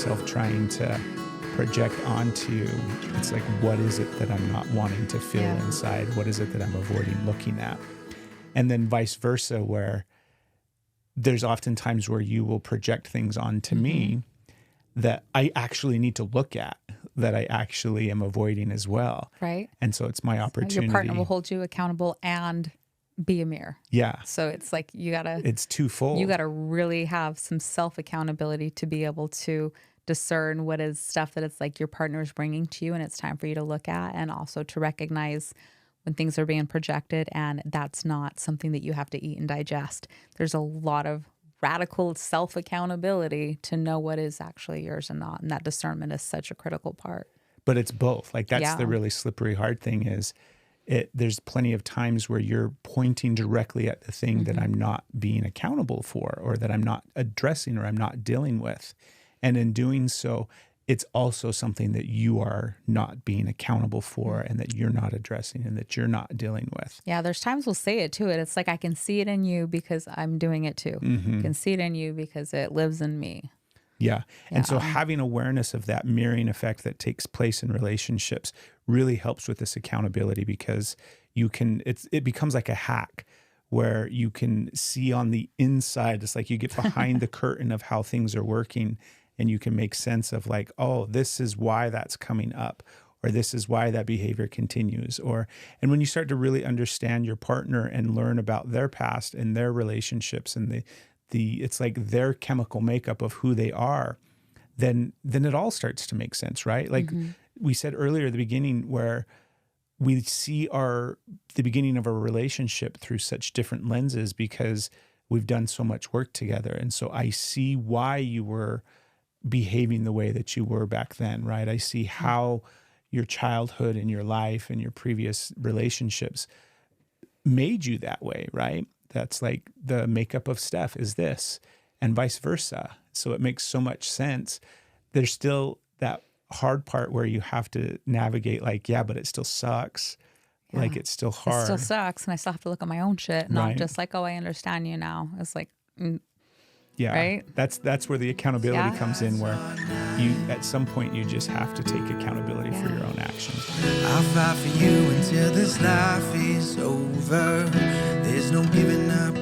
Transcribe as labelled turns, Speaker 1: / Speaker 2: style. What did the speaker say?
Speaker 1: myself trying to project onto you, it's like, what is it that I'm not wanting to feel inside? What is it that I'm avoiding looking at? And then vice versa, where there's often times where you will project things onto me that I actually need to look at, that I actually am avoiding as well.
Speaker 2: Right.
Speaker 1: And so it's my opportunity.
Speaker 2: Your partner will hold you accountable and be a mirror.
Speaker 1: Yeah.
Speaker 2: So it's like
Speaker 1: it's twofold.
Speaker 2: You gotta really have some self accountability to be able to discern what is stuff that it's like your partner is bringing to you and it's time for you to look at, and also to recognize when things are being projected and that's not something that you have to eat and digest. There's a lot of radical self accountability to know what is actually yours and not. And that discernment is such a critical part.
Speaker 1: But it's both. Like that's the really slippery hard thing is there's plenty of times where you're pointing directly at the thing that I'm not being accountable for, or that I'm not addressing, or I'm not dealing with. And in doing so, it's also something that you are not being accountable for, and that you're not addressing, and that you're not dealing with.
Speaker 2: Yeah, there's times we'll say it too. It's like, I can see it in you because I'm doing it too. I can see it in you because it lives in me.
Speaker 1: Yeah. And so having awareness of that mirroring effect that takes place in relationships really helps with this accountability, because you can, it becomes like a hack where you can see on the inside. It's like you get behind the curtain of how things are working, and you can make sense of like, oh, this is why that's coming up, or this is why that behavior continues. And when you start to really understand your partner and learn about their past and their relationships and it's like their chemical makeup of who they are, then it all starts to make sense, right? Like we said earlier at the beginning, where we see the beginning of our relationship through such different lenses because we've done so much work together. And so I see why you were behaving the way that you were back then, right? I see how your childhood and your life and your previous relationships made you that way, right? That's like the makeup of Steph is this, and vice versa. So it makes so much sense. There's still that hard part where you have to navigate like, yeah, but it still sucks. Yeah. Like it's still hard.
Speaker 2: It still sucks. And I still have to look at my own shit, not just like, oh, I understand you now. It's like,
Speaker 1: yeah,
Speaker 2: right?
Speaker 1: That's where the accountability comes in, where you, at some point, you just have to take accountability for your own actions.
Speaker 3: I'll fight for you until this life is over. There's no giving up.